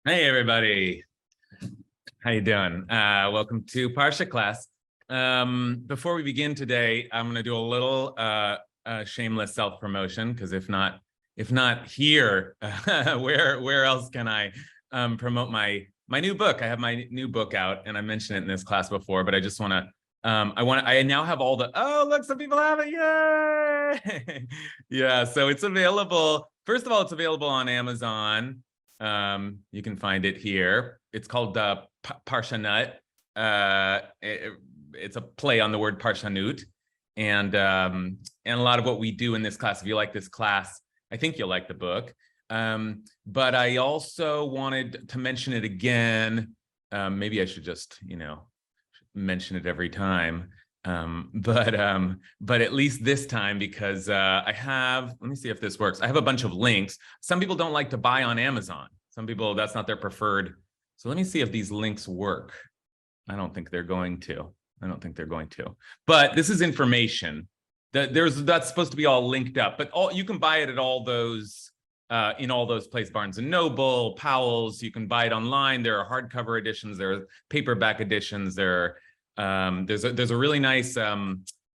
Hey everybody, how you doing? Welcome to Parsha class. Before we begin today, I'm going to do a little shameless self-promotion because if not here, where else can I promote my new book? I have my new book out, and I mentioned it in this class before, but I just want to. I now have all the. Oh, look, some people have it! Yay! Yeah, so it's available. First of all, it's available on Amazon. You can find it here. It's called Parsha. It's a play on the word Parshanut, and a lot of what we do in this class. If you like this class, I think you'll like the book. But I also wanted to mention it again. Maybe I should just, mention it every time. But at least this time, because I have, let me see if this works. I have a bunch of links. Some people don't like to buy on Amazon. Some people, that's not their preferred. So let me see if these links work. I don't think they're going to. But this is information that's supposed to be all linked up, but you can buy it at all those, in all those places, Barnes & Noble, Powell's. You can buy it online. There are hardcover editions. There are paperback editions. There's a really nice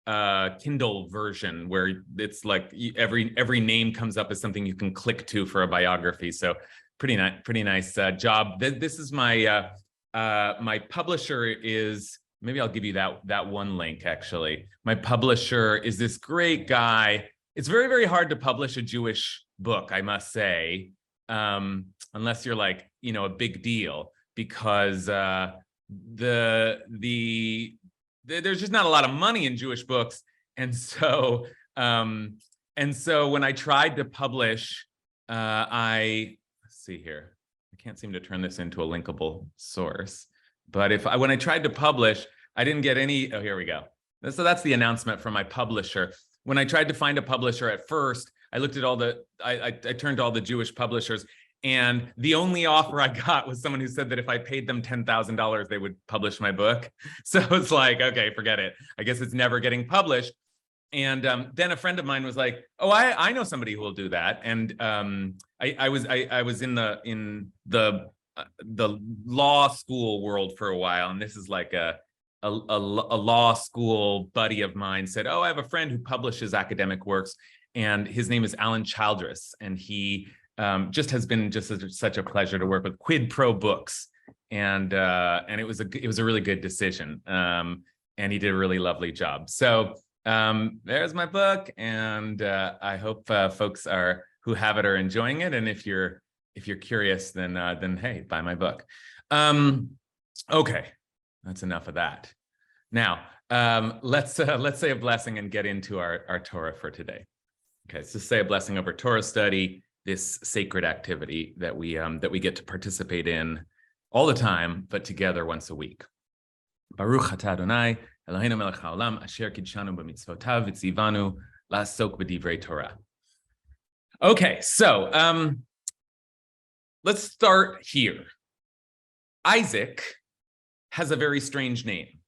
Kindle version where it's like every name comes up as something you can click to for a biography. So pretty nice job. This is my my publisher is, maybe I'll give you that one link actually. My publisher is this great guy. It's very, very hard to publish a Jewish book, I must say, unless you're like, a big deal, because there's just not a lot of money in Jewish books. And so when I tried to publish, let's see here. I can't seem to turn this into a linkable source, but when I tried to publish, I didn't get any. Oh, here we go. So that's the announcement from my publisher. When I tried to find a publisher at first, I looked at I turned to all the Jewish publishers, and the only offer I got was someone who said that if I paid them $10,000, they would publish my book. So it's like, okay, forget it. I guess it's never getting published. And then a friend of mine was like, "Oh, I know somebody who will do that." And I was in the law school world for a while, and this is like a law school buddy of mine said, "Oh, I have a friend who publishes academic works, and his name is Alan Childress, and he just has been such a pleasure to work with, Quid Pro Books, and it was a really good decision, and he did a really lovely job." So there's my book, and I hope folks who have it are enjoying it. And if you're curious, then hey, buy my book. Okay, that's enough of that. Now let's say a blessing and get into our Torah for today. Okay, so say a blessing over Torah study, this sacred activity that we get to participate in all the time, but together once a week. Baruch atah Adonai Eloheinu melech haolam asher kidshanu b'mitzvotav v'tzivanu la'asok b'divrei Torah. Okay, so let's start here. Isaac has a very strange name.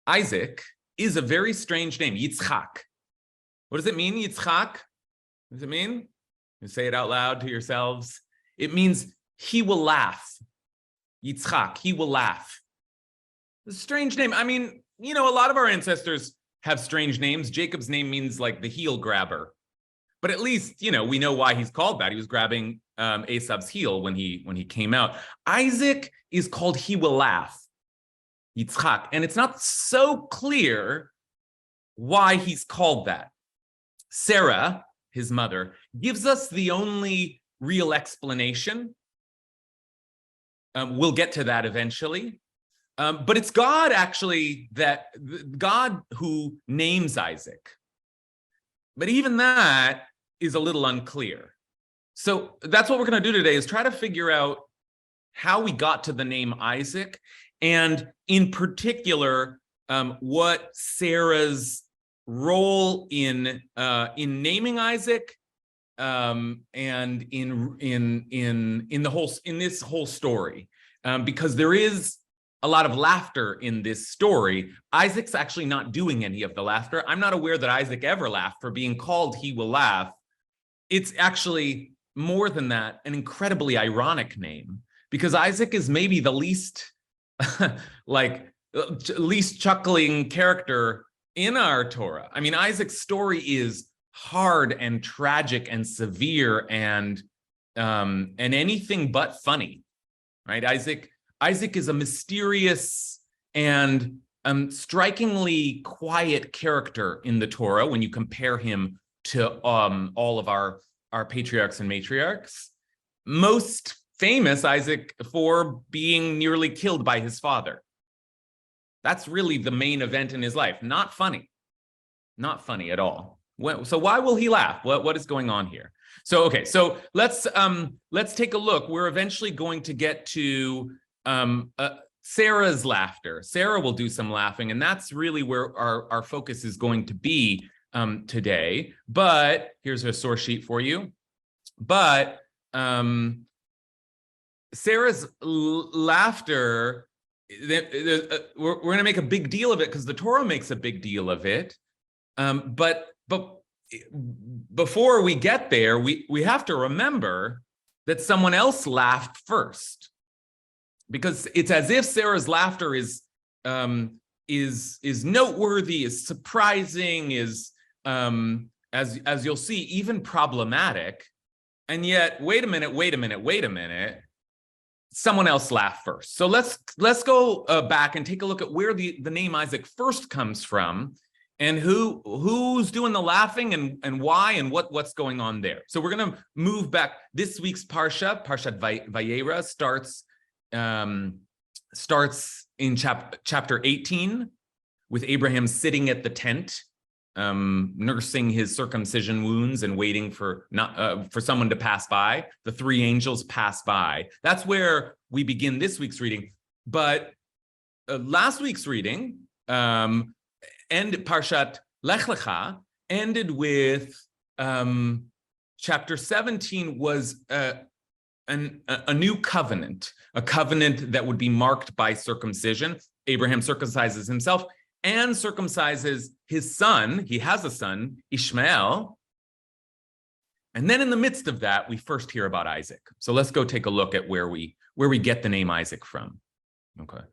Isaac is a very strange name, Yitzchak. What does it mean, Yitzchak? What does it mean? You say it out loud to yourselves. It means he will laugh. Yitzchak, he will laugh. It's a strange name. I mean, a lot of our ancestors have strange names. Jacob's name means like the heel grabber. But at least, we know why he's called that. He was grabbing Esav's heel when he came out. Isaac is called he will laugh, Yitzchak. And it's not so clear why he's called that. Sarah, his mother, gives us the only real explanation. We'll get to that eventually. But it's God who names Isaac. But even that is a little unclear. So that's what we're going to do today, is try to figure out how we got to the name Isaac, and in particular, what Sarah's role in naming Isaac, and in this whole story, because there is a lot of laughter in this story. Isaac's actually not doing any of the laughter. I'm not aware that Isaac ever laughed for being called he will laugh. It's actually more than that, an incredibly ironic name, because Isaac is maybe the least least chuckling character in our Torah. I mean, Isaac's story is hard and tragic and severe and anything but funny, right? Isaac is a mysterious and strikingly quiet character in the Torah when you compare him to all of our patriarchs and matriarchs. Most famous, Isaac, for being nearly killed by his father. That's really the main event in his life. Not funny at all. So why will he laugh? What is going on here? So, okay, so let's take a look. We're eventually going to get to Sarah's laughter. Sarah will do some laughing, and that's really where our focus is going to be today. But here's a source sheet for you. But Sarah's laughter, we're going to make a big deal of it because the Torah makes a big deal of it. But before we get there, we have to remember that someone else laughed first, because it's as if Sarah's laughter is noteworthy, is surprising, is as you'll see, even problematic. And yet, wait a minute. Someone else laughed first. So let's go back and take a look at where the name Isaac first comes from, and who's doing the laughing and why and what's going on there. So we're going to move back. This week's Parshat Vayeira starts in chapter 18 with Abraham sitting at the tent, nursing his circumcision wounds and waiting for someone to pass by. The three angels pass by. That's where we begin this week's reading. But last week's reading, and Parshat Lech Lecha, ended with chapter 17 was a new covenant, a covenant that would be marked by circumcision. Abraham circumcises himself and circumcises his son. He has a son, Ishmael. And then in the midst of that, we first hear about Isaac. So let's go take a look at where we get the name Isaac from. Okay.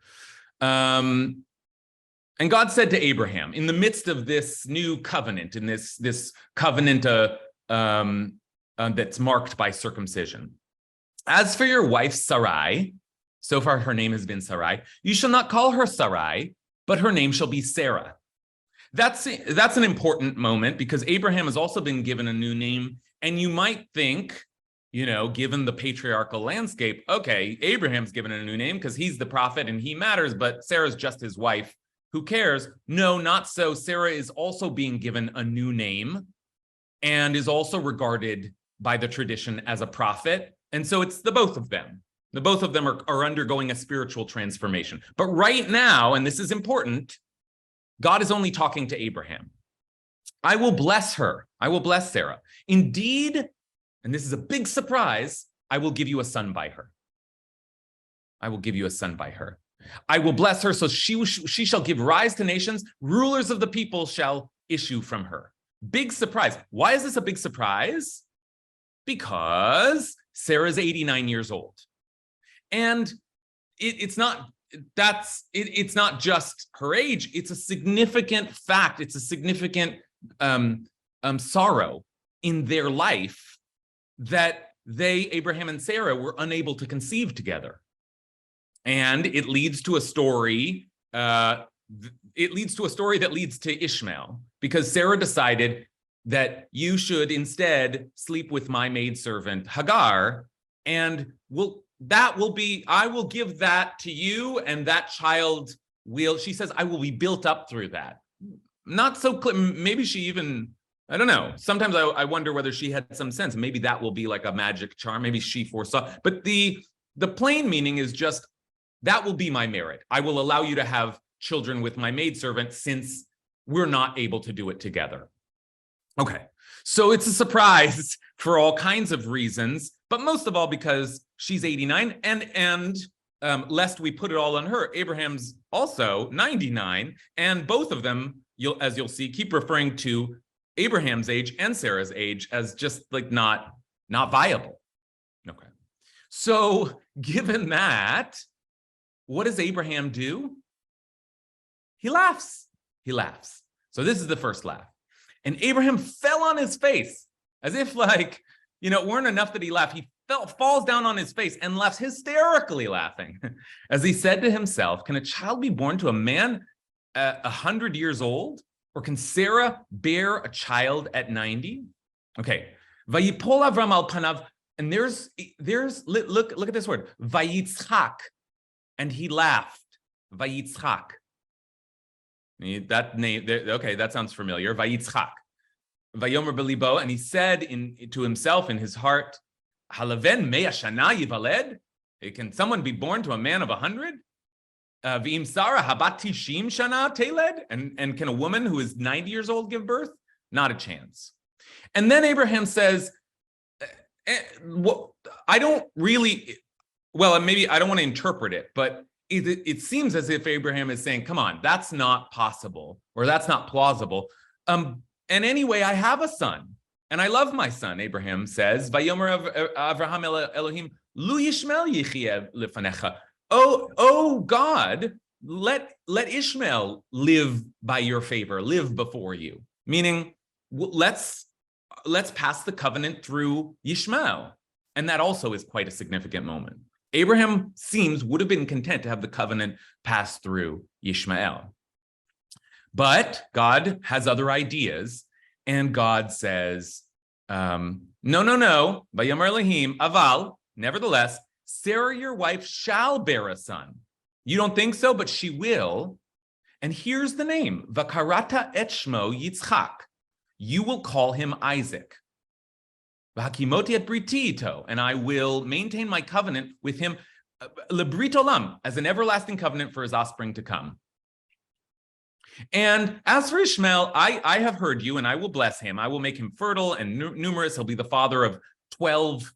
And God said to Abraham, in the midst of this new covenant, in this covenant that's marked by circumcision, as for your wife Sarai, so far her name has been Sarai, you shall not call her Sarai, but her name shall be Sarah. That's an important moment, because Abraham has also been given a new name. And you might think, given the patriarchal landscape, okay, Abraham's given a new name because he's the prophet and he matters, but Sarah's just his wife. Who cares? No, not so. Sarah is also being given a new name and is also regarded by the tradition as a prophet. And so it's the both of them. The both of them are undergoing a spiritual transformation. But right now, and this is important, God is only talking to Abraham. I will bless her. I will bless Sarah. Indeed, and this is a big surprise, I will give you a son by her. I will give you a son by her. I will bless her, so she shall give rise to nations. Rulers of the people shall issue from her. Big surprise. Why is this a big surprise? Because Sarah's 89 years old. And it's not just her age. It's a significant fact. It's a significant sorrow in their life that Abraham and Sarah, were unable to conceive together. And it leads to a story. That leads to Ishmael, because Sarah decided that you should instead sleep with my maidservant Hagar, and I will give that to you, and that child she says, I will be built up through that. Not so clear. Maybe she even, I don't know. Sometimes I wonder whether she had some sense. Maybe that will be like a magic charm. Maybe she foresaw. But the plain meaning is just, that will be my merit. I will allow you to have children with my maidservant, since we're not able to do it together. Okay, so it's a surprise for all kinds of reasons, but most of all because she's 89, and lest we put it all on her, Abraham's also 99, and both of them, you'll see, keep referring to Abraham's age and Sarah's age as just like not not viable. Okay. So given that, what does Abraham do? He laughs. He laughs. So this is the first laugh. And Abraham fell on his face as if like, it weren't enough that he laughed. He falls down on his face and laughs, hysterically laughing, as he said to himself, can a child be born to a man 100 years old? Or can Sarah bear a child at 90? Okay. Vayipol Avram al panav, and there's look at this word, Vayitzchak, and he laughed. Vayitzchak. That name, okay, that sounds familiar. Vayitzchak. Vayomer belibo, and he said to himself in his heart, Halaven mea shana yivaled? Can someone be born to a man of 100? V'im Sarah habat tishim shana teled? And can a woman who is 90 years old give birth? Not a chance. And then Abraham says, I don't really, well, maybe I don't want to interpret it, but it seems as if Abraham is saying, come on, that's not possible, or that's not plausible. And anyway, I have a son, and I love my son, Abraham says, Vayomer Avraham Elohim, Lu Yishmael Yichiev Lifanecha. Oh God, let Ishmael live by your favor, live before you. Meaning, let's pass the covenant through Yishmael. And that also is quite a significant moment. Abraham would have been content to have the covenant pass through Yishmael. But God has other ideas, and God says, no. Vayomer Elohim, aval, nevertheless, Sarah, your wife, shall bear a son. You don't think so, but she will. And here's the name, Vakarata et shmo Yitzchak. You will call him Isaac. V'hakimoti et briti ito, and I will maintain my covenant with him, lebrit olam, as an everlasting covenant for his offspring to come. And as for Ishmael, I have heard you, and I will bless him. I will make him fertile and numerous. He'll be the father of 12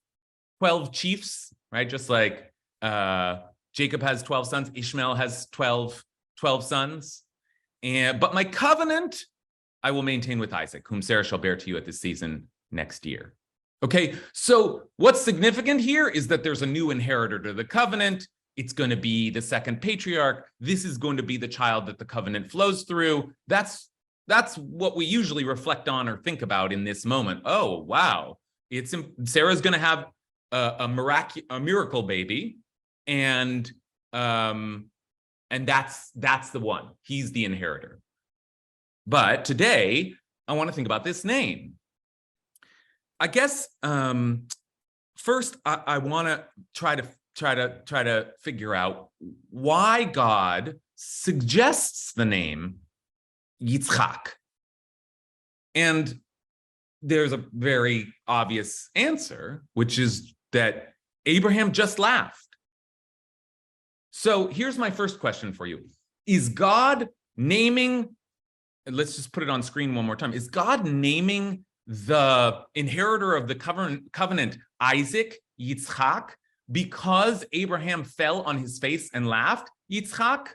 chiefs, right? Just like Jacob has 12 sons, Ishmael has 12 sons. But my covenant I will maintain with Isaac, whom Sarah shall bear to you at this season next year. Okay, so what's significant here is that there's a new inheritor to the covenant. It's going to be the second patriarch. This is going to be the child that the covenant flows through. That's what we usually reflect on or think about in this moment. Oh, wow. Sarah's going to have a miracle baby, and that's the one. He's the inheritor. But today, I want to think about this name. I guess first I want to try to figure out why God suggests the name Yitzchak. And there's a very obvious answer, which is that Abraham just laughed. So here's my first question for you. Is God naming, and let's just put it on screen one more time, is God naming the inheritor of the covenant Isaac, Yitzchak, because Abraham fell on his face and laughed, Yitzchak?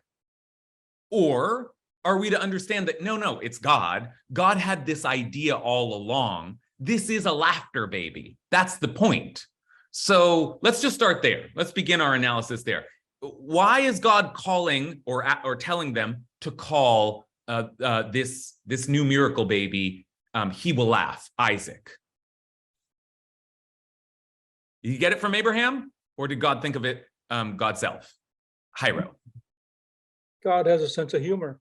Or are we to understand that, no, it's God. God had this idea all along. This is a laughter baby. That's the point. So let's just start there. Let's begin our analysis there. Why is God calling or telling them to call this new miracle baby, he will laugh, Isaac? You get it from Abraham, or did God think of it God's self? Hiro. God has a sense of humor.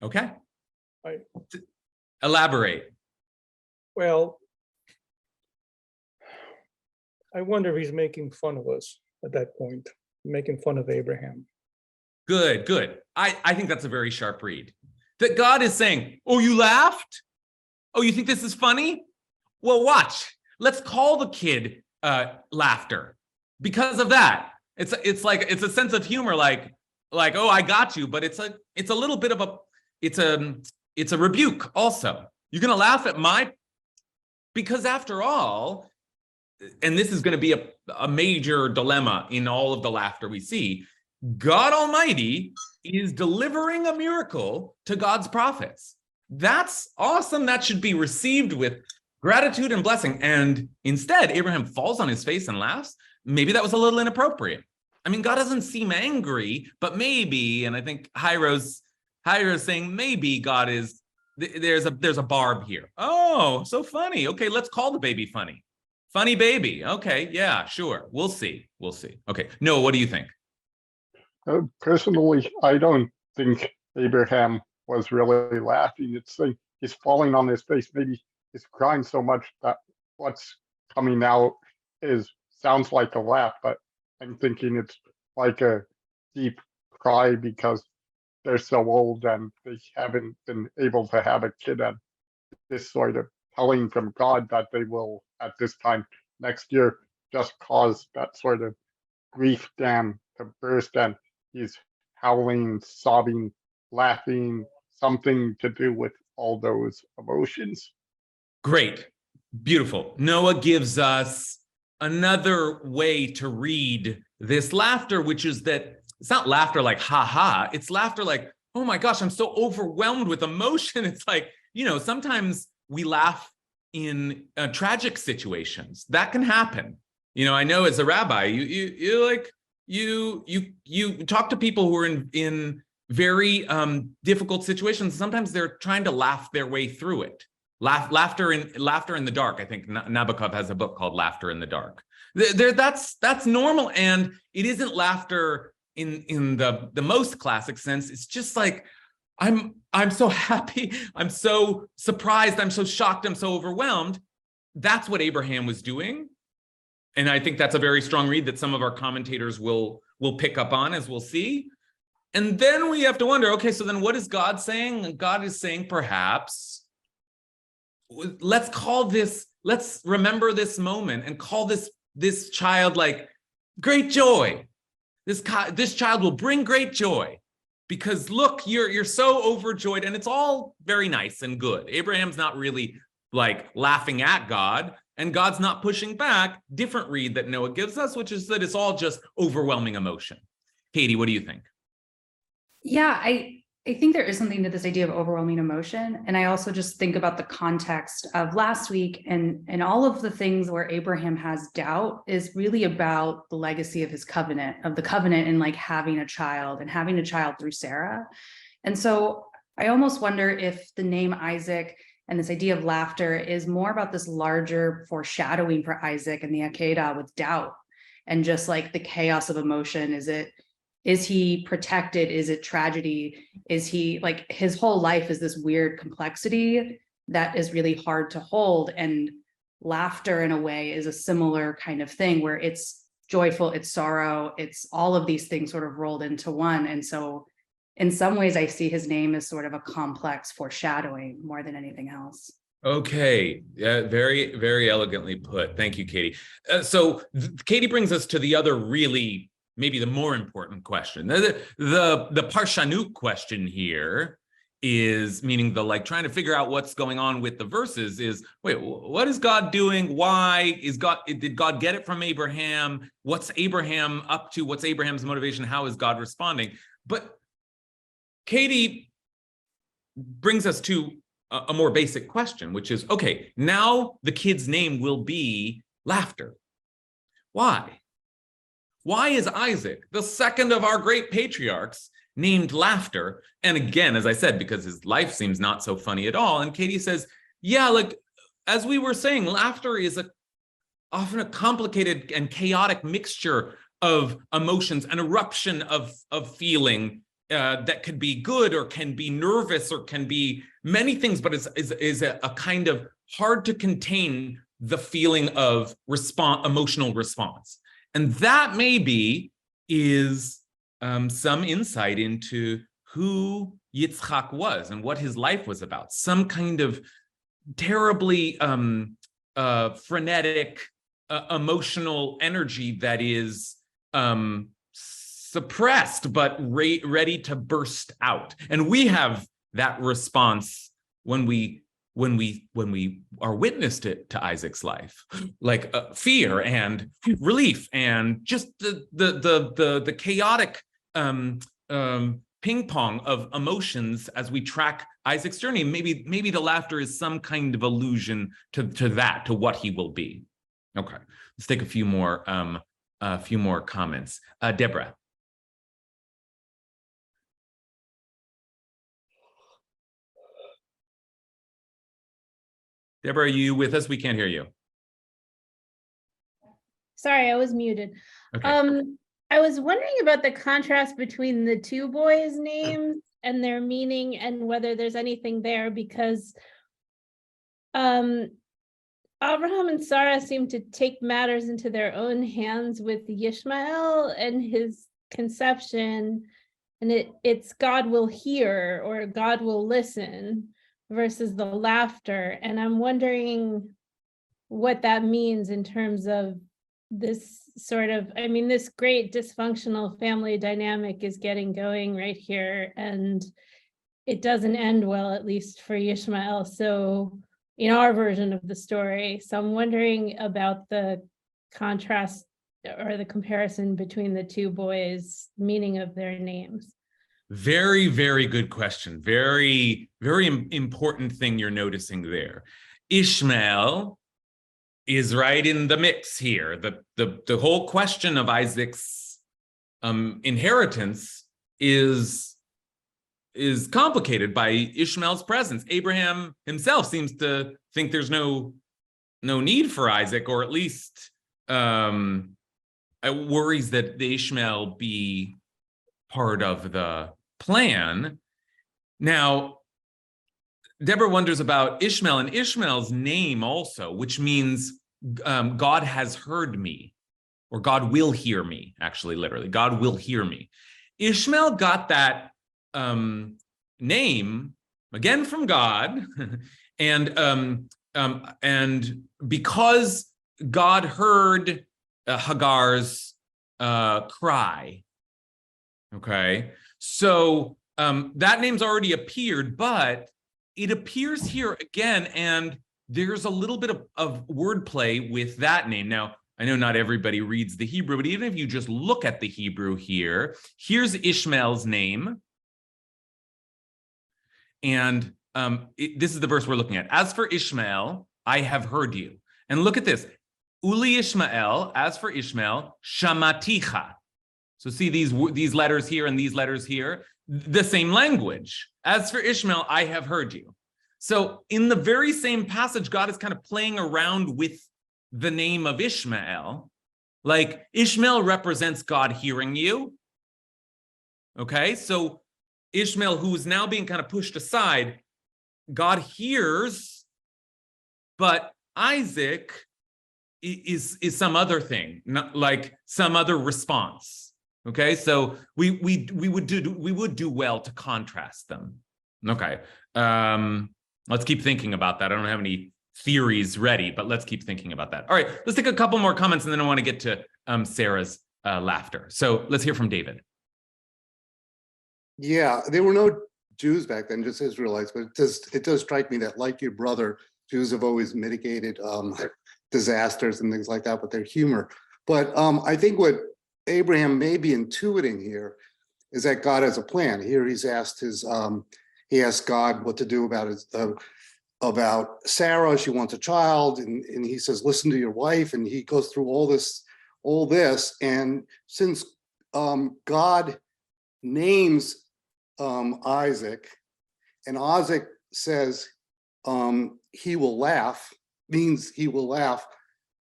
Okay. Elaborate. Well, I wonder if he's making fun of us at that point, making fun of Abraham. Good. I think that's a very sharp read. That God is saying, oh, you laughed? Oh, you think this is funny? Well, watch. Let's call the kid laughter because of that. It's a sense of humor, like, oh, I got you, but it's a little bit of it's a rebuke also. You're gonna laugh at because after all, and this is going to be a major dilemma in all of the laughter we see, God Almighty is delivering a miracle to God's prophets. That's awesome. That should be received with gratitude and blessing. And instead, Abraham falls on his face and laughs. Maybe that was a little inappropriate. I mean, God doesn't seem angry, but maybe, and I think Hiro's saying maybe God is, there's a barb here. Oh, so funny. Okay, let's call the baby funny. Funny baby. Okay, yeah, sure. We'll see. Okay, Noah, what do you think? Personally, I don't think Abraham was really laughing. It's like he's falling on his face. Maybe he's crying so much that what's coming out sounds like a laugh, but I'm thinking it's like a deep cry because they're so old and they haven't been able to have a kid, and this sort of telling from God that they will at this time next year just cause that sort of grief dam to burst, and he's howling, sobbing, laughing, something to do with all those emotions. Great. Beautiful. Noah gives us another way to read this laughter, which is that it's not laughter like, ha ha. It's laughter like, oh my gosh, I'm so overwhelmed with emotion. It's like, sometimes we laugh in tragic situations. That can happen. I know as a rabbi, you talk to people who are in very difficult situations. Sometimes they're trying to laugh their way through it. Laughter in the dark. I think Nabokov has a book called Laughter in the Dark. That's normal, and it isn't laughter in the most classic sense. It's just like I'm so happy, I'm so surprised, I'm so shocked, I'm so overwhelmed. That's what Abraham was doing. And I think that's a very strong read that some of our commentators will pick up on, as we'll see. And then we have to wonder, okay, so then what is God saying? God is saying, perhaps, let's remember this moment and call this child like great joy. This child will bring great joy, because look, you're so overjoyed, and it's all very nice and good. Abraham's not really like laughing at God, and God's not pushing back. Different read that Noah gives us, which is that it's all just overwhelming emotion. Katie, what do you think? Yeah, I think there is something to this idea of overwhelming emotion. And I also just think about the context of last week, and all of the things where Abraham has doubt is really about the legacy of his covenant, and like having a child through Sarah. And so I almost wonder if the name Isaac and this idea of laughter is more about this larger foreshadowing for Isaac and the Akedah with doubt and just like the chaos of emotion. Is he protected? Is it tragedy? Is he like, his whole life is this weird complexity that is really hard to hold. And laughter in a way is a similar kind of thing where it's joyful, it's sorrow, it's all of these things sort of rolled into one. And so in some ways, I see his name as sort of a complex foreshadowing more than anything else. Okay, very, very elegantly put. Thank you, Katie. So Katie brings us to the other really, maybe the more important question. The Parshanut question here is, meaning the like trying to figure out what's going on with the verses, is, wait, what is God doing? Why did God get it from Abraham? What's Abraham up to? What's Abraham's motivation? How is God responding? But Katie brings us to a more basic question, which is, okay, now the kid's name will be Laughter. Why? Why is Isaac, the second of our great patriarchs, named Laughter? And again, as I said, because his life seems not so funny at all. And Katie says, yeah, like, as we were saying, laughter is often a complicated and chaotic mixture of emotions, an eruption of feeling that could be good or can be nervous or can be many things, but is a kind of hard to contain the feeling of emotional response. And that maybe is some insight into who Yitzchak was and what his life was about. Some kind of terribly frenetic, emotional energy that is suppressed but ready to burst out. And we have that response when we are witness to Isaac's life, like fear and relief and just the chaotic ping pong of emotions as we track Isaac's journey. Maybe the laughter is some kind of allusion to that, to what he will be. Okay, let's take a few more comments. Deborah. Deborah, are you with us? We can't hear you. Sorry, I was muted. Okay. I was wondering about the contrast between the two boys' names and their meaning, and whether there's anything there, because Abraham and Sarah seem to take matters into their own hands with Yishmael and his conception, and it's God will hear or God will listen versus the laughter. And I'm wondering what that means in terms of this sort of, I mean, this great dysfunctional family dynamic is getting going right here, and it doesn't end well, at least for Yishmael. So in our version of the story. So I'm wondering about the contrast or the comparison between the two boys' meaning of their names. Very, very good question. Very, very important thing you're noticing there. Ishmael is right in the mix here. The whole question of Isaac's inheritance is complicated by Ishmael's presence. Abraham himself seems to think there's no need for Isaac, or at least worries that the Ishmael be part of the plan. Now, Deborah wonders about Ishmael and Ishmael's name also, which means God has heard me, or God will hear me, actually, literally. God will hear me. Ishmael got that name, again, from God, and because God heard Hagar's cry, okay? So that name's already appeared, but it appears here again, and there's a little bit of wordplay with that name. Now, I know not everybody reads the Hebrew, but even if you just look at the Hebrew here, here's Ishmael's name. And this is the verse we're looking at. As for Ishmael, I have heard you. And look at this. Uli Ishmael, as for Ishmael, shamaticha. So see these letters here and these letters here, the same language. As for Ishmael, I have heard you. So in the very same passage, God is kind of playing around with the name of Ishmael. Like, Ishmael represents God hearing you. Okay, so Ishmael, who is now being kind of pushed aside, God hears, but Isaac is some other thing, not like some other response. Okay, so we would do well to contrast them. Okay, let's keep thinking about that. I don't have any theories ready, but let's keep thinking about that. All right, let's take a couple more comments, and then I want to get to Sarah's laughter. So let's hear from David. Yeah, there were no Jews back then, just Israelites, but it does strike me that, like your brother, Jews have always mitigated disasters and things like that with their humor. But I think what Abraham may be intuiting here is that God has a plan. Here he's asked he asked God what to do about Sarah. She wants a child, and he says, listen to your wife, and he goes through all this. And since God names Isaac, and Isaac says he will laugh, means he will laugh,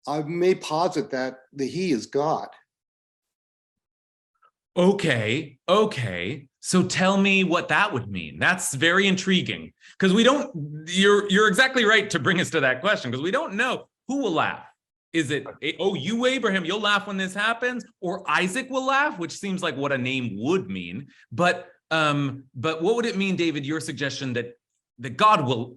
I may posit that the he is God. Okay. So tell me what that would mean. That's very intriguing, because you're exactly right to bring us to that question, because we don't know who will laugh. Is it, oh, you, Abraham, you'll laugh when this happens, or Isaac will laugh, which seems like what a name would mean. But what would it mean, David, your suggestion that God will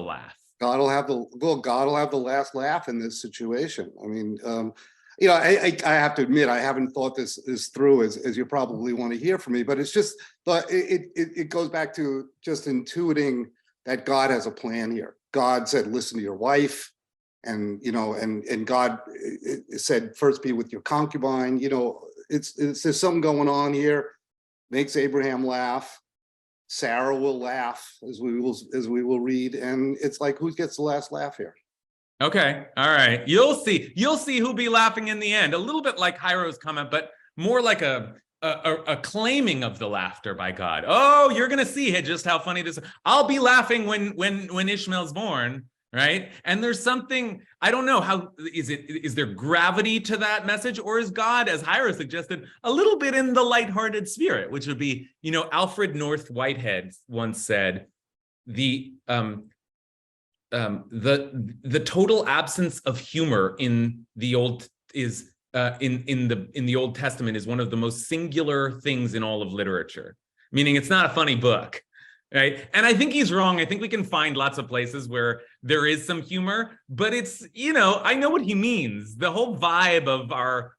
laugh? God will have the last laugh in this situation. I mean, I have to admit, I haven't thought this through as you probably want to hear from me, but it's just, but it goes back to just intuiting that God has a plan here. God said, listen to your wife, and God said, first be with your concubine. There's something going on here. makes Abraham laugh. Sarah will laugh, as we will read, and it's like, who gets the last laugh here? Okay, all right. You'll see who'll be laughing in the end. A little bit like Jairo's comment, but more like a claiming of the laughter by God. Oh, you're gonna see just how funny this is. I'll be laughing when Ishmael's born, right? And there's something, I don't know, how is there gravity to that message, or is God, as Jairo suggested, a little bit in the lighthearted spirit, which would be, Alfred North Whitehead once said, the total absence of humor in the Old is in the Old Testament is one of the most singular things in all of literature, meaning it's not a funny book, right? And I think he's wrong. I think we can find lots of places where there is some humor, but it's, I know what he means. The whole vibe of our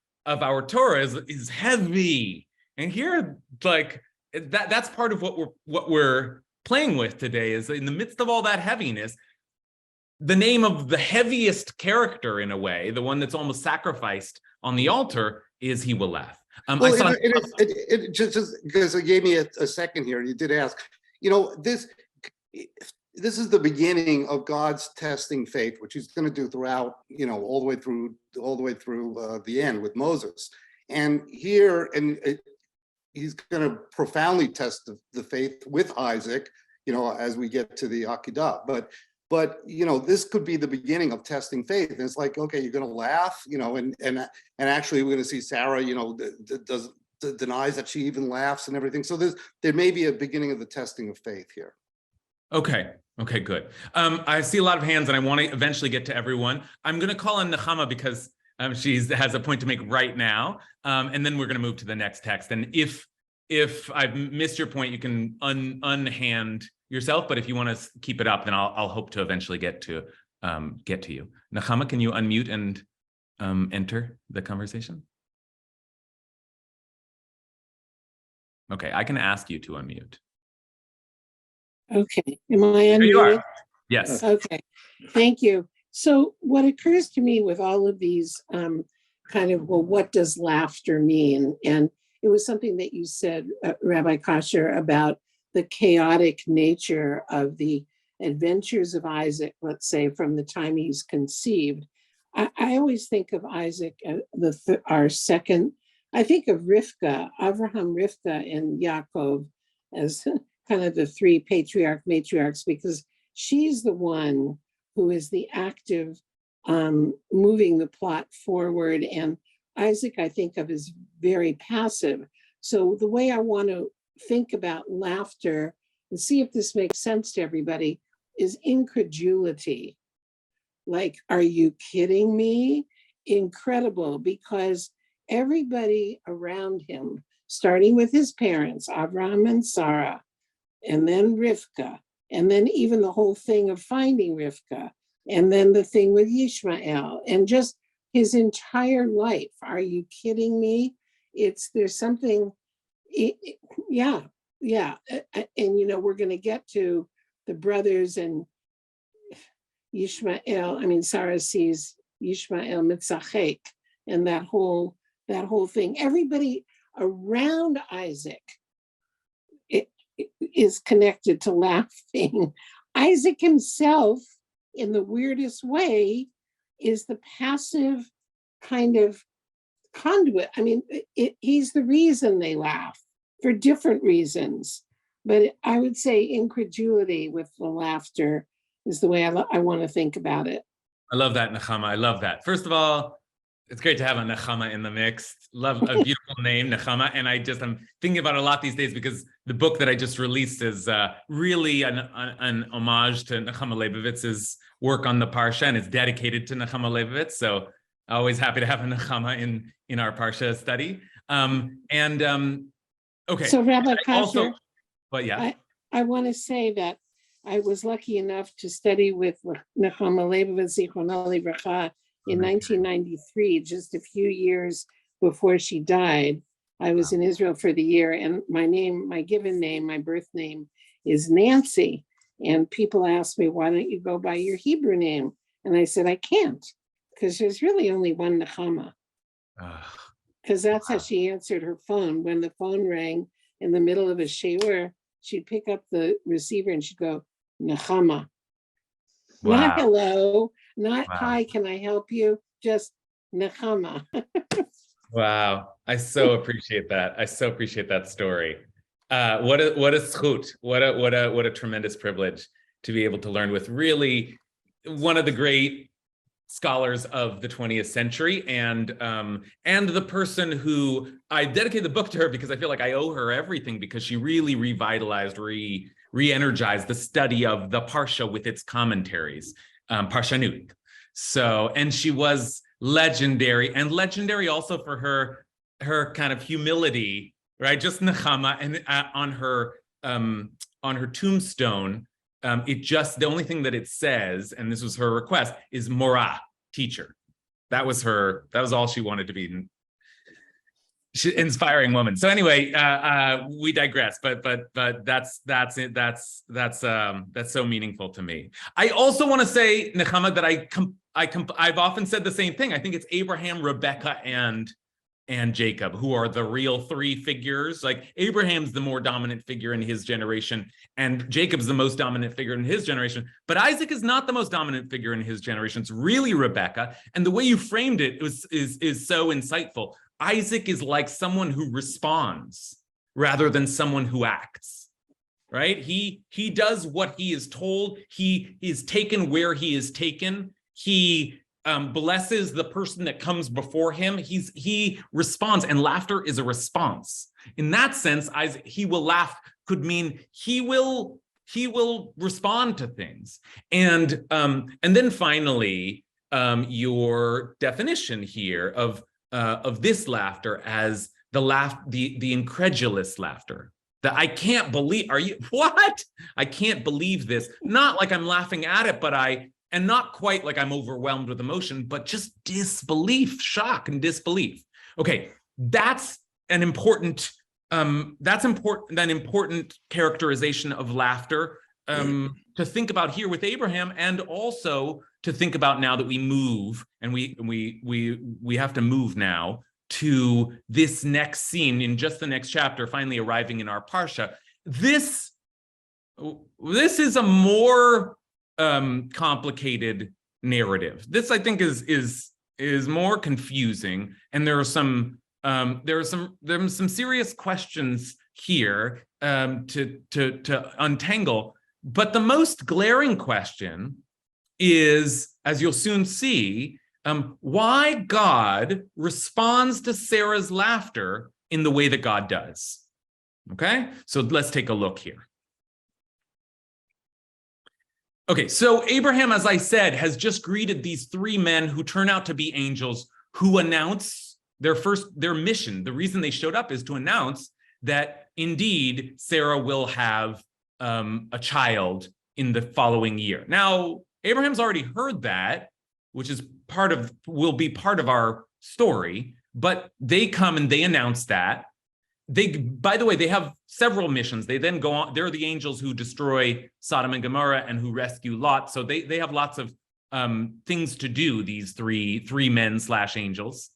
Torah is heavy, and here, like, that's part of what we're playing with today, is in the midst of all that heaviness, the name of the heaviest character, in a way, the one that's almost sacrificed on the altar, is he will laugh. Well, it just because it gave me a second here. You did ask, this is the beginning of God's testing faith, which he's going to do throughout, all the way through the end with Moses. And here, he's going to profoundly test the faith with Isaac, as we get to the Akedah. But this could be the beginning of testing faith. And it's like, okay, you're going to laugh, and actually we're going to see Sarah, denies that she even laughs and everything. So there may be a beginning of the testing of faith here. Okay, good. I see a lot of hands, and I want to eventually get to everyone. I'm going to call on Nechama because she has a point to make right now, and then we're going to move to the next text. And if I've missed your point, you can unhand yourself, but if you want to keep it up, then I'll hope to eventually get to you. Nechama, can you unmute and enter the conversation? Okay, I can ask you to unmute. Okay, am I There you unmuted? are. Yes. Okay, thank you. So what occurs to me with all of these what does laughter mean? And it was something that you said, Rabbi Kasher, about the chaotic nature of the adventures of Isaac, let's say, from the time he's conceived. I always think of Isaac, our second, I think of Rivka, Avraham, Rivka, and Yaakov as kind of the three matriarchs, because she's the one who is the active, moving the plot forward. And Isaac, I think of, as very passive. So the way I want to think about laughter and see if this makes sense to everybody is incredulity. Like, are you kidding me? Incredible, because everybody around him, starting with his parents, Abraham and Sarah, and then Rivka, and then even the whole thing of finding Rivka, and then the thing with Yishmael, and just his entire life. Are you kidding me? There's something, yeah. And we're going to get to the brothers and Yishmael. Sarah sees Yishmael mitzachek, and that whole thing. Everybody around Isaac is connected to laughing. Isaac himself, in the weirdest way, is the passive kind of conduit. He's the reason they laugh for different reasons. But I would say incredulity with the laughter is the way I want to think about it. I love that, Nechama. I love that. First of all, it's great to have a Nechama in the mix. Love a beautiful name, Nechama. And I'm thinking about it a lot these days because the book that I just released is really an homage to Nechama Leibovitz's work on the Parsha, and it's dedicated to Nechama Leibovitz. So always happy to have a Nechama in our Parsha study. Okay. So Rabbi Kasher, but yeah, I want to say that I was lucky enough to study with Nechama Leibovitz Zichrono Livracha in 1993, just a few years before she died. I was in Israel for the year, and my given name, my birth name is Nancy. And people ask me, why don't you go by your Hebrew name? And I said, I can't, because there's really only one Nechama. Because that's how she answered her phone. When the phone rang, in the middle of a shiur, she'd pick up the receiver and she'd go, Nechama. Not Wow. hello, not Wow. hi, can I help you? Just Nechama. Wow. I so appreciate that. I so appreciate that story. What a zchut. What a tremendous privilege to be able to learn with really one of the great scholars of the 20th century, and the person who I dedicated the book to her because I feel like I owe her everything, because she really revitalized, re-energized the study of the Parsha with its commentaries, Parshanut. So, and she was legendary, and legendary also for her kind of humility, right? Just Nechama, and on her tombstone, the only thing that it says, and this was her request, is Morah, teacher. That was all she wanted to be. Inspiring woman. So anyway, we digress, but that's it. That's so meaningful to me. I also want to say, Nechama, that I've often said the same thing. I think it's Abraham, Rebecca, and Jacob who are the real three figures. Like, Abraham's the more dominant figure in his generation, and Jacob's the most dominant figure in his generation. But Isaac is not the most dominant figure in his generation. It's really Rebecca. And the way you framed it is so insightful. Isaac is like someone who responds rather than someone who acts, right? He does what he is told. He is taken where he is taken. He blesses the person that comes before him. He responds, and laughter is a response. In that sense, Isaac, he will laugh could mean he will respond to things. And then finally, your definition here of this laughter as the incredulous laughter, that I can't believe, what? I can't believe this. Not like I'm laughing at it, and not quite like I'm overwhelmed with emotion, but just disbelief, shock and disbelief. Okay, that's an important characterization of laughter to think about here with Abraham, and also to think about now that we move, and we have to move now to this next scene in just the next chapter, finally arriving in our Parsha. This is a more complicated narrative. This, I think, is more confusing, and there are some serious questions here to untangle. But the most glaring question is, as you'll soon see, why God responds to Sarah's laughter in the way that God does. Okay, so let's take a look here. Okay, so Abraham, as I said, has just greeted these three men who turn out to be angels, who announce their mission. The reason they showed up is to announce that indeed Sarah will have a child in the following year. Now, Abraham's already heard that, which is will be part of our story, but they come and they announce that. By the way, they have several missions. They then go on. They're the angels who destroy Sodom and Gomorrah and who rescue Lot. So they have lots of things to do, these three men / angels.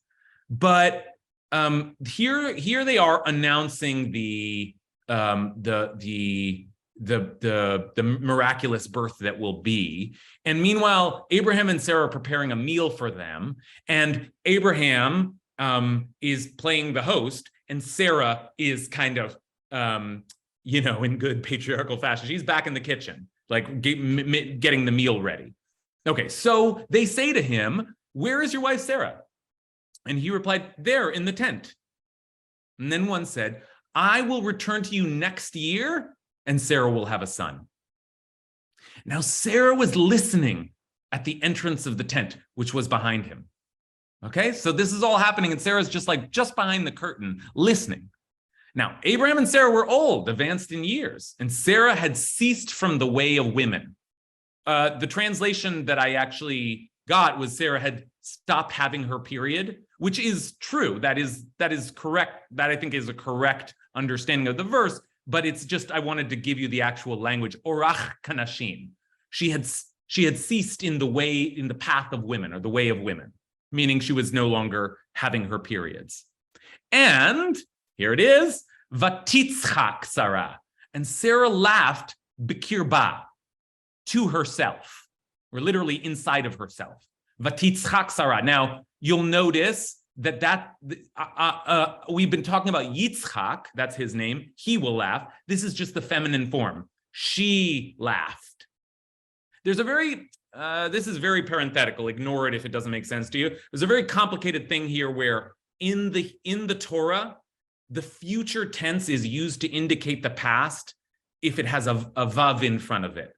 But here they are announcing the miraculous birth that will be. And meanwhile, Abraham and Sarah are preparing a meal for them. And Abraham is playing the host, and Sarah is kind of, in good patriarchal fashion, she's back in the kitchen, like getting the meal ready. Okay, so they say to him, "Where is your wife Sarah?" And he replied, "There in the tent." And then one said, "I will return to you next year, and Sarah will have a son." Now, Sarah was listening at the entrance of the tent, which was behind him. Okay, so this is all happening, and Sarah's just behind the curtain, listening. Now, Abraham and Sarah were old, advanced in years, and Sarah had ceased from the way of women. The translation that I actually got was Sarah had stopped having her period, which is true. That is correct. That, I think, is a correct understanding of the verse. But it's just, I wanted to give you the actual language. Orach kanashim. She had ceased in the path of women, or the way of women, meaning she was no longer having her periods. And here it is, Vatitzchak Sarah. And Sarah laughed b'kirba, to herself, or literally inside of herself. Vatitzchak Sarah. Now, you'll notice that we've been talking about Yitzchak, that's his name, he will laugh. This is just the feminine form. She laughed. There's a very, this is very parenthetical, ignore it if it doesn't make sense to you. There's a very complicated thing here where in the Torah, the future tense is used to indicate the past if it has a vav in front of it.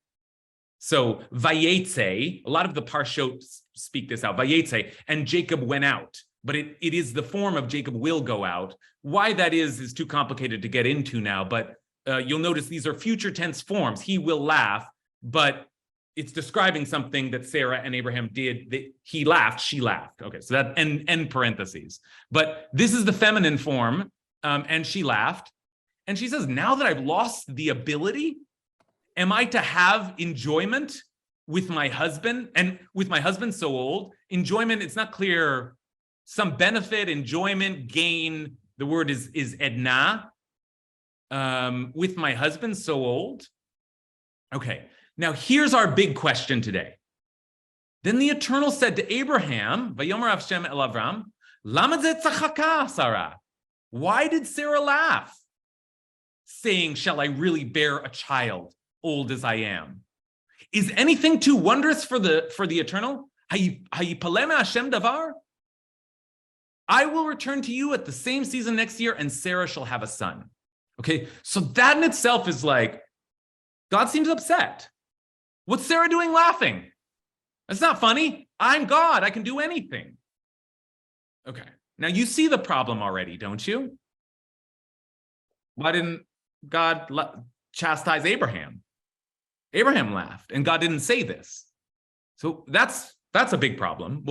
So Vayetze, a lot of the Parshot speak this out, Vayetze, and Jacob went out. But it is the form of Jacob will go out. Why that is too complicated to get into now, but you'll notice these are future tense forms. He will laugh, but it's describing something that Sarah and Abraham did. He laughed, she laughed. Okay, so that end parentheses. But this is the feminine form, and she laughed. And she says, now that I've lost the ability, am I to have enjoyment with my husband? And with my husband so old, enjoyment, it's not clear. Some benefit, enjoyment, gain. The word is edna. With my husband so old. Okay, now here's our big question today. Then the Eternal said to Abraham, Vayomer Hashem el Avram, Lama ze tzachaka Sarah? Why did Sarah laugh? Saying, shall I really bear a child, old as I am? Is anything too wondrous for the Eternal? Hayipaleh Hashem davar? I will return to you at the same season next year, and Sarah shall have a son. Okay, so that in itself is like, God seems upset. What's Sarah doing laughing? That's not funny. I'm God, I can do anything. Okay, now you see the problem already, don't you? Why didn't God chastise Abraham? Abraham laughed, and God didn't say this. So that's a big problem.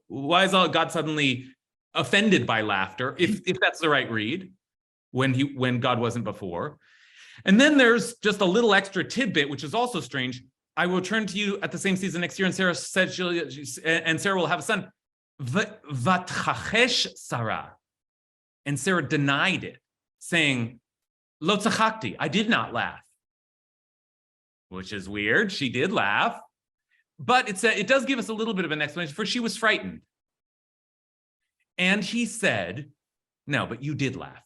Why is God suddenly offended by laughter, if that's the right read, when God wasn't before? And then there's just a little extra tidbit, which is also strange. I will return to you at the same season next year, and Sarah said, and Sarah will have a son. Vatchachesh Sarah. And Sarah denied it, saying, Lo tzachakti, I did not laugh. Which is weird. She did laugh. But it does give us a little bit of an explanation, for she was frightened. And he said, no, but you did laugh.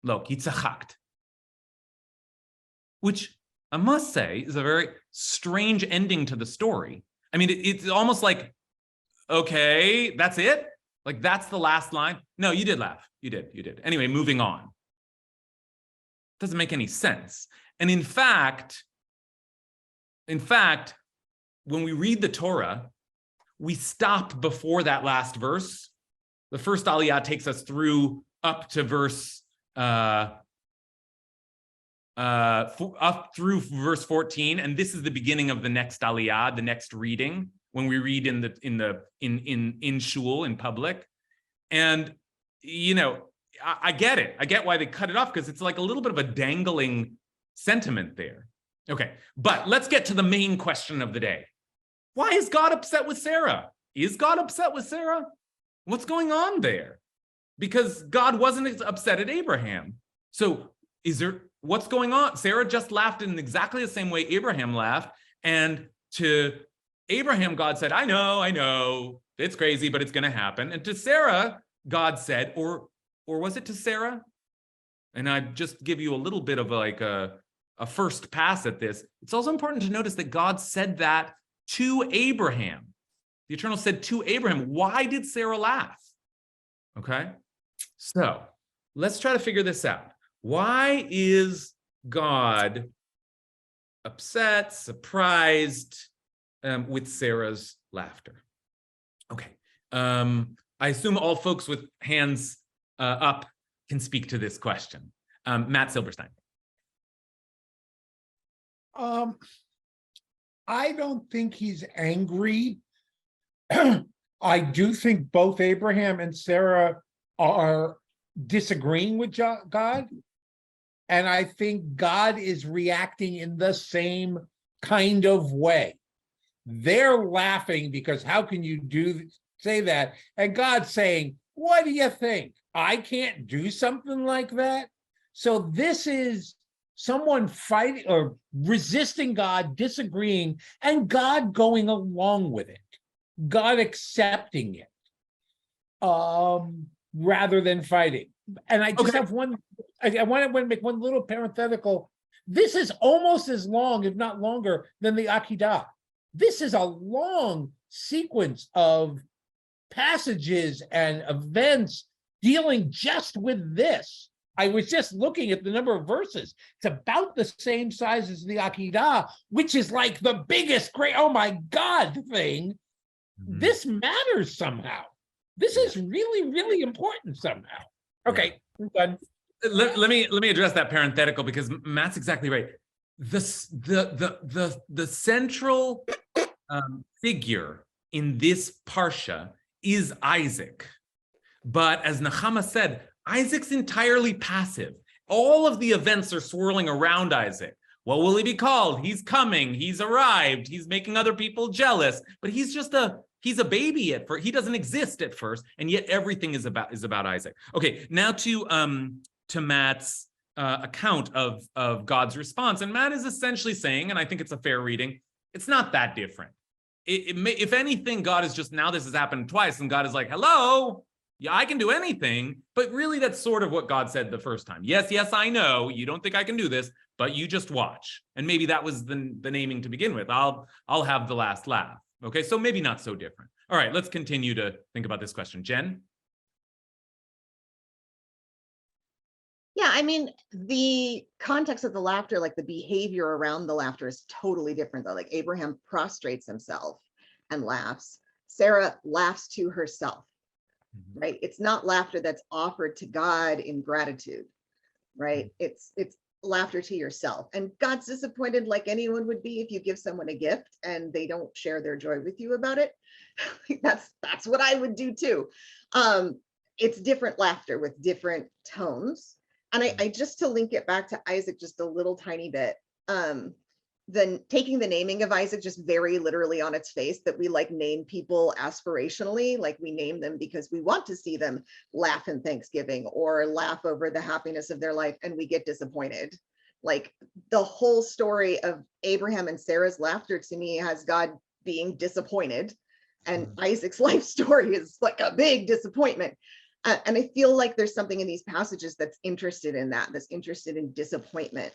Lo, ki tzachakt. Which I must say is a very strange ending to the story. I mean, it's almost like, okay, that's it? Like, that's the last line? No, you did laugh. You did. Anyway, moving on. Doesn't make any sense. And in fact, when we read the Torah, we stop before that last verse. The first aliyah takes us through up to verse up through verse 14, and this is the beginning of the next aliyah, the next reading, when we read in shul, in public. And you know, I get it. I get why they cut it off, because it's like a little bit of a dangling sentiment there. Okay, but let's get to the main question of the day. Why is God upset with Sarah? Is God upset with Sarah? What's going on there? Because God wasn't upset at Abraham. So what's going on? Sarah just laughed in exactly the same way Abraham laughed. And to Abraham, God said, I know, it's crazy, but it's going to happen. And to Sarah, God said, or was it to Sarah? And I just give you a little bit of like a first pass at this. It's also important to notice that God said that to Abraham. The Eternal said to Abraham, why did Sarah laugh? Okay, so let's try to figure this out. Why is God upset, surprised with Sarah's laughter? Okay, I assume all folks with hands up can speak to this question. Matt Silberstein. I don't think he's angry. I do think both Abraham and Sarah are disagreeing with God. And I think God is reacting in the same kind of way. They're laughing because how can you say that? And God's saying, what do you think? I can't do something like that? So this is someone fighting or resisting God, disagreeing, and God going along with it, God accepting it, rather than fighting. And I just have one, I want to make one little parenthetical. This is almost as long, if not longer, than the Akedah. This is a long sequence of passages and events dealing just with this. I was just looking at the number of verses. It's about the same size as the Akedah, which is like the biggest, great, oh my God thing. Mm-hmm. This matters somehow. This is really, really important somehow. Okay, I'm done. Let me address that parenthetical, because Matt's exactly right. The central figure in this Parsha is Isaac. But as Nechama said, Isaac's entirely passive. All of the events are swirling around Isaac. What will he be called? He's coming, he's arrived, he's making other people jealous, but he's a baby at first. He doesn't exist at first, and yet everything is about Isaac. Okay, now to Matt's account of God's response. And Matt is essentially saying, and I think it's a fair reading, it's not that different. If anything, God is just, now this has happened twice, and God is like, hello, yeah, I can do anything. But really, that's sort of what God said the first time. Yes, I know, you don't think I can do this, but you just watch. And maybe that was the naming to begin with. I'll have the last laugh. Okay, so maybe not so different. All right, let's continue to think about this question. Jen? Yeah, I mean, the context of the laughter, like the behavior around the laughter, is totally different though. Like Abraham prostrates himself and laughs. Sarah laughs to herself, right? It's not laughter that's offered to God in gratitude, right? It's laughter to yourself. And God's disappointed, like anyone would be if you give someone a gift and they don't share their joy with you about it. That's what I would do too. It's different laughter with different tones. And I just, to link it back to Isaac just a little tiny bit, then taking the naming of Isaac just very literally on its face, that we like name people aspirationally, like we name them because we want to see them laugh in Thanksgiving or laugh over the happiness of their life, and we get disappointed. Like the whole story of Abraham and Sarah's laughter to me has God being disappointed, and Isaac's life story is like a big disappointment. And I feel like there's something in these passages that's interested in that, that's interested in disappointment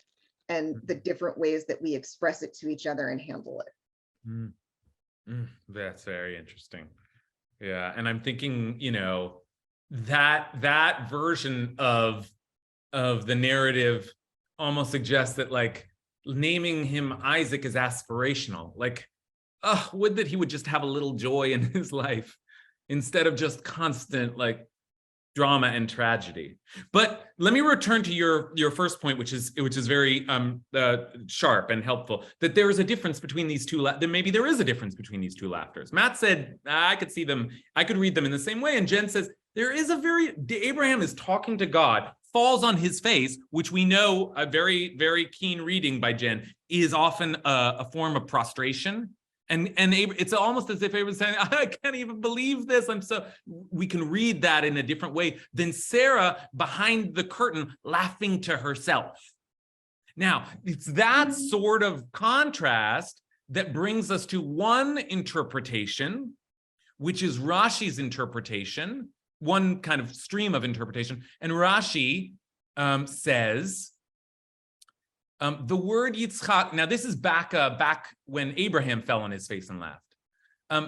and the different ways that we express it to each other and handle it. That's very interesting. Yeah, and I'm thinking, that version of the narrative almost suggests that, like, naming him Isaac is aspirational. Like, would that he would just have a little joy in his life instead of just constant, like, drama and tragedy. But let me return to your first point, which is very sharp and helpful, that there is a difference between these two. Maybe there is a difference between these two laughters. Matt said I could see them, I could read them in the same way, and Jen says there is Abraham is talking to God, falls on his face, which we know, a very, very keen reading by Jen, is often a form of prostration. And it's almost as if Abraham was saying, I can't even believe this. We can read that in a different way than Sarah behind the curtain laughing to herself. Now, it's that sort of contrast that brings us to one interpretation, which is Rashi's interpretation, one kind of stream of interpretation. And Rashi says, the word Yitzchak, now this is back when Abraham fell on his face and laughed.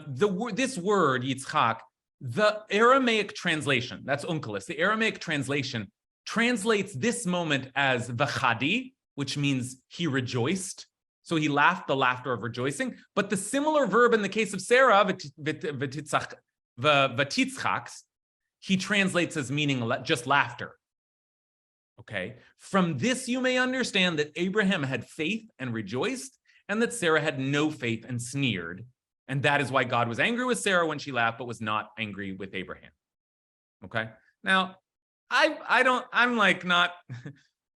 This word Yitzchak, the Aramaic translation, that's Onkelos, the Aramaic translation translates this moment as v'chadi, which means he rejoiced. So he laughed the laughter of rejoicing. But the similar verb in the case of Sarah, v'titzchaks, he translates as meaning just laughter. Okay, from this you may understand that Abraham had faith and rejoiced, and that Sarah had no faith and sneered. And that is why God was angry with Sarah when she laughed, but was not angry with Abraham. Okay, now I'm like not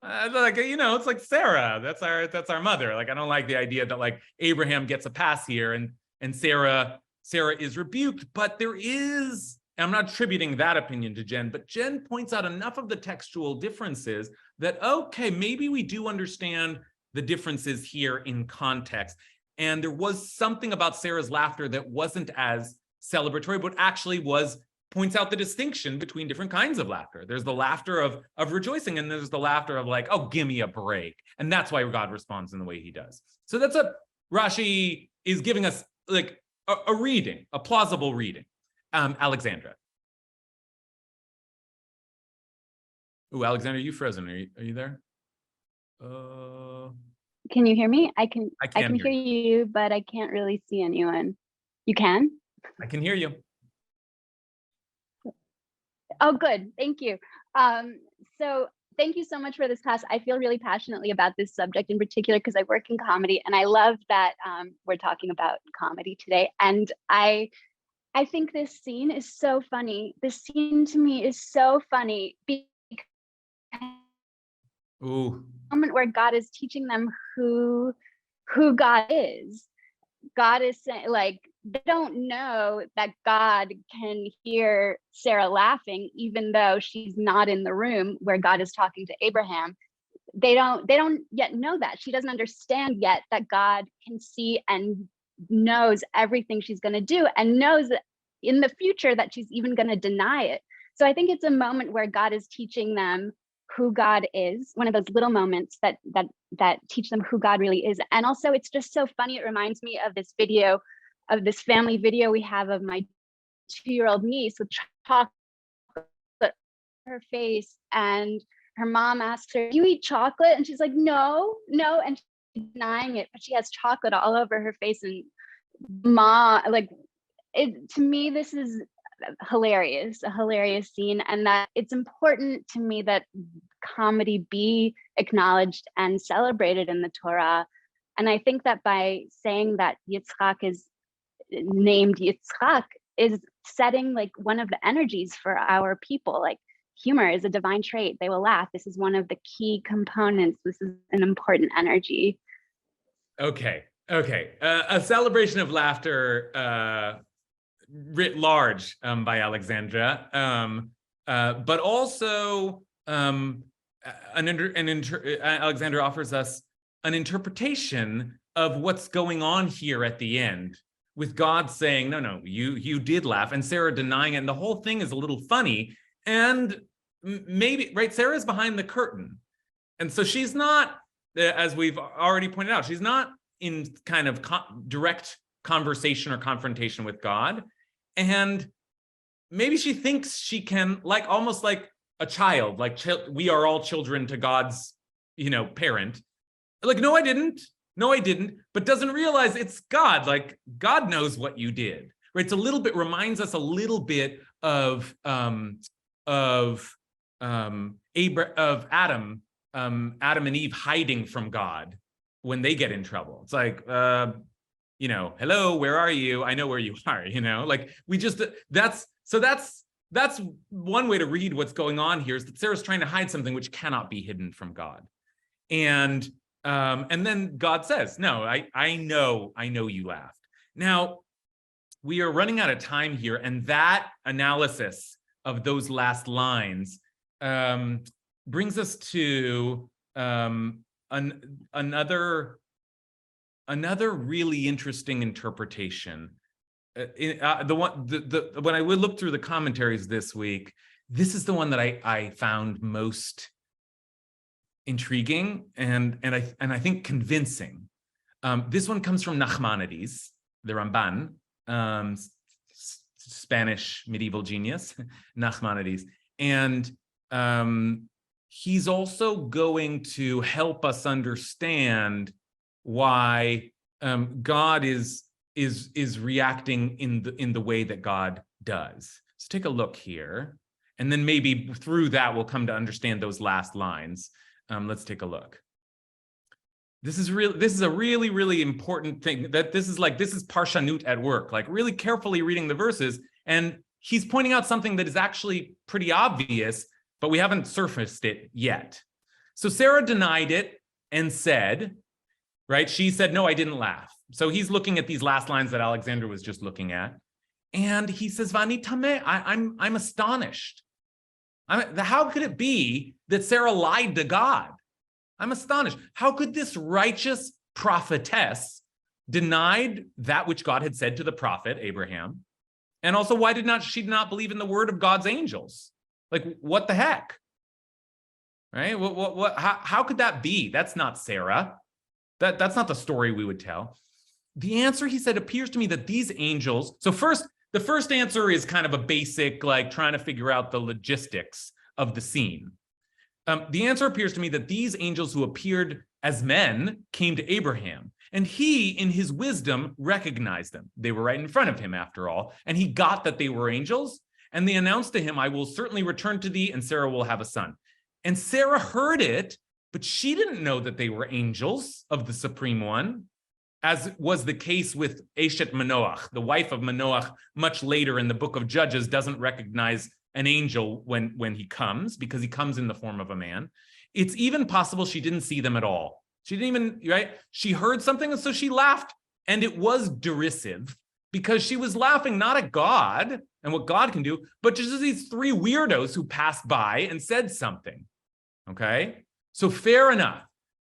like, it's like Sarah, that's our mother. Like, I don't like the idea that like Abraham gets a pass here and Sarah is rebuked, but there is and I'm not attributing that opinion to Jen, but Jen points out enough of the textual differences that, okay, maybe we do understand the differences here in context. And there was something about Sarah's laughter that wasn't as celebratory, but actually points out the distinction between different kinds of laughter. There's the laughter of rejoicing, and there's the laughter of like, oh, give me a break. And that's why God responds in the way he does. So that's what Rashi is giving us, like a reading, a plausible reading. Alexandra. Oh, Alexandra, you frozen? Are you there? Can you hear me? I can hear hear you, but I can't really see anyone. You can? I can hear you. Oh, good. Thank you. So thank you so much for this class. I feel really passionately about this subject in particular because I work in comedy, and I love that we're talking about comedy today. And I think this scene is so funny. This scene to me is so funny because Ooh. moment where God is teaching them who God is. God is saying, like, they don't know that God can hear Sarah laughing, even though she's not in the room where God is talking to Abraham. They don't yet know that. She doesn't understand yet that God can see and knows everything she's going to do, and knows that in the future that she's even going to deny it. So I think it's a moment where God is teaching them who God is, one of those little moments that teach them who God really is. And also it's just so funny. It reminds me of this video, of this family video we have of my 2-year-old niece with chocolate on her face, and her mom asks her, "You eat chocolate?" And she's like, no, and she's denying it, but she has chocolate all over her face. And to me, this is hilarious, a hilarious scene, and that it's important to me that comedy be acknowledged and celebrated in the Torah. And I think that by saying that Yitzchak is named Yitzchak is setting like one of the energies for our people. Like, humor is a divine trait. They will laugh. This is one of the key components. This is an important energy. Okay. A celebration of laughter writ large by Alexandra, but also Alexandra offers us an interpretation of what's going on here at the end, with God saying, no, you did laugh, and Sarah denying it, and the whole thing is a little funny. And maybe, right, Sarah's behind the curtain, and so she's not, as we've already pointed out, she's not in kind of direct conversation or confrontation with God. And maybe she thinks she can, like, almost like a child, like we are all children to God's, parent. Like, no, I didn't, but doesn't realize it's God. Like, God knows what you did, right? It's a little bit, reminds us a little bit of Adam and Eve hiding from God when they get in trouble. It's like, hello, where are you? I know where you are, like we just, that's one way to read what's going on here, is that Sarah's trying to hide something which cannot be hidden from God. And then God says, no, I know you laughed. Now, we are running out of time here, and that analysis of those last lines brings us to another really interesting interpretation. When I would look through the commentaries this week, this is the one that I found most intriguing and I think convincing. This one comes from Nachmanides, the Ramban, Spanish medieval genius, Nachmanides, and he's also going to help us understand why God is reacting in the way that God does. So take a look here, and then maybe through that we'll come to understand those last lines. Let's take a look. This is a really, really important thing. This is Parshanut at work, like really carefully reading the verses, and he's pointing out something that is actually pretty obvious, but we haven't surfaced it yet. So Sarah denied it and said, right? She said, no, I didn't laugh. So he's looking at these last lines that Alexandra was just looking at. And he says, Vani tameh, I'm astonished. How could it be that Sarah lied to God? I'm astonished. How could this righteous prophetess denied that which God had said to the prophet Abraham? And also, why did she not believe in the word of God's angels? Like, what the heck? Right? How could that be? That's not Sarah. That's not the story we would tell. The answer, he said, appears to me that these angels. So the first answer is kind of a basic, like trying to figure out the logistics of the scene. The answer appears to me that these angels who appeared as men came to Abraham, and he, in his wisdom, recognized them. They were right in front of him, after all, and he got that they were angels, and they announced to him, I will certainly return to thee, and Sarah will have a son. And Sarah heard it, but she didn't know that they were angels of the Supreme One, as was the case with Eshet Manoach, the wife of Manoach, much later in the book of Judges, doesn't recognize an angel when he comes, because he comes in the form of a man. It's even possible she didn't see them at all. She didn't even, right? She heard something, and so she laughed, and it was derisive, because she was laughing not at God and what God can do, but just these three weirdos who passed by and said something, okay? So fair enough.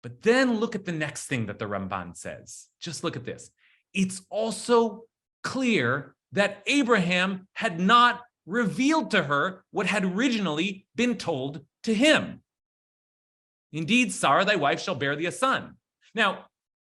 But then look at the next thing that the Ramban says. Just look at this. It's also clear that Abraham had not revealed to her what had originally been told to him. Indeed, Sarah, thy wife, shall bear thee a son. Now,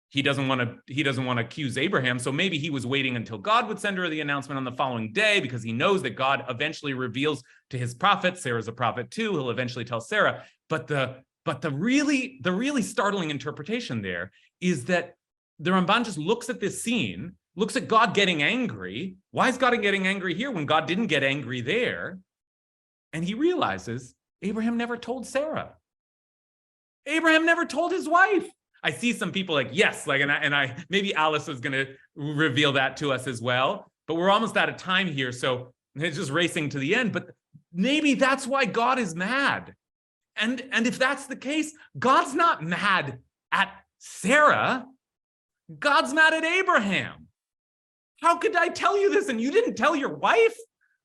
he doesn't want to accuse Abraham, so maybe he was waiting until God would send her the announcement on the following day, because he knows that God eventually reveals to his prophet. Sarah's a prophet too. He'll eventually tell Sarah. But the really startling interpretation there is that the Ramban just looks at this scene, looks at God getting angry. Why is God getting angry here when God didn't get angry there? And he realizes Abraham never told Sarah. Abraham never told his wife. I see some people like, yes, like, and I maybe Alice was going to reveal that to us as well, but we're almost out of time here, so it's just racing to the end. But maybe that's why God is mad. And if that's the case, God's not mad at Sarah. God's mad at Abraham. How could I tell you this and you didn't tell your wife?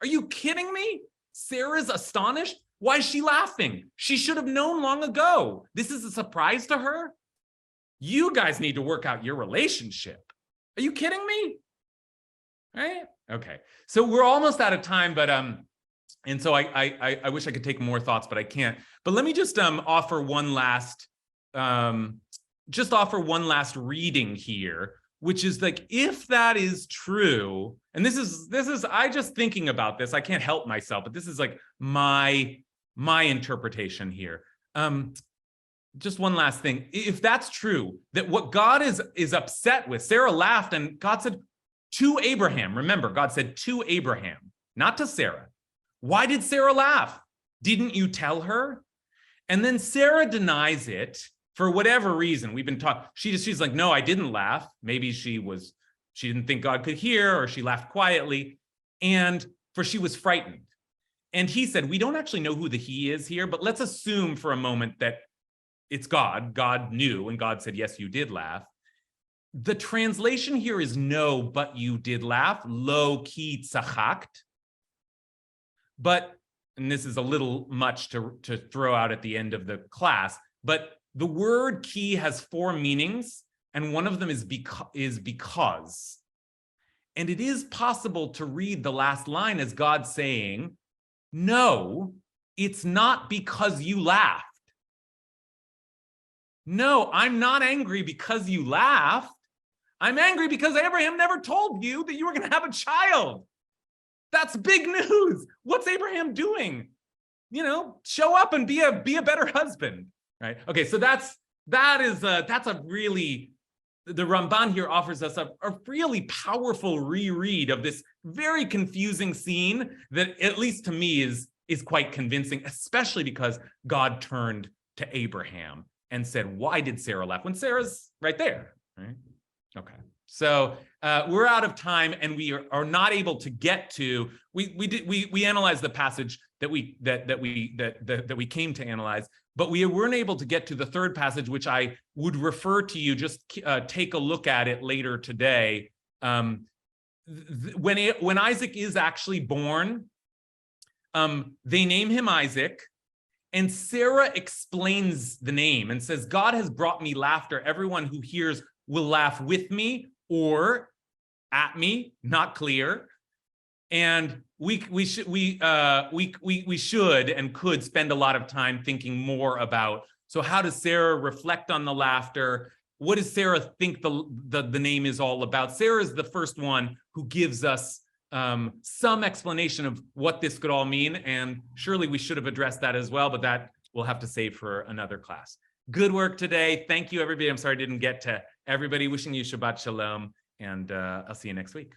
Are you kidding me? Sarah's astonished. Why is she laughing? She should have known long ago. This is a surprise to her. You guys need to work out your relationship. Are you kidding me? Right? Okay. So we're almost out of time, but and so I wish I could take more thoughts, but I can't. But let me just offer one last reading here, which is like, if that is true, and this is I just thinking about this, I can't help myself, but this is like my interpretation here. Just one last thing. If that's true, that what God is upset with, Sarah laughed and God said to Abraham, remember, God said to Abraham, not to Sarah. Why did Sarah laugh? Didn't you tell her? And then Sarah denies it for whatever reason. We've been talking, she's like, no, I didn't laugh. Maybe she didn't think God could hear, or she laughed quietly, for she was frightened. And he said, we don't actually know who the he is here, but let's assume for a moment that it's God. God knew, and God said, yes, you did laugh. The translation here is no, but you did laugh, lo ki tzachakt. But, and this is a little much to throw out at the end of the class, but the word ki has four meanings, and one of them is because. And it is possible to read the last line as God saying, no, it's not because you laughed. No, I'm not angry because you laughed. I'm angry because Abraham never told you that you were going to have a child. That's big news. What's Abraham doing? Show up and be a better husband, right? Okay, so that's a really, the Ramban here offers us a really powerful reread of this very confusing scene that, at least to me, is quite convincing, especially because God turned to Abraham and said, why did Sarah laugh when Sarah's right there, right? Okay, so we're out of time, and we are not able to get to, we analyzed the passage that we came to analyze, but we weren't able to get to the third passage, which I would refer to you, just take a look at it later today. when Isaac is actually born, they name him Isaac, and Sarah explains the name and says, God has brought me laughter. Everyone who hears will laugh with me or at me, not clear. And we should and could spend a lot of time thinking more about, so how does Sarah reflect on the laughter? What does Sarah think the name is all about? Sarah is the first one who gives us some explanation of what this could all mean. And surely we should have addressed that as well, but that we'll have to save for another class. Good work today. Thank you, everybody. I'm sorry I didn't get to everybody. Wishing you Shabbat Shalom, and I'll see you next week.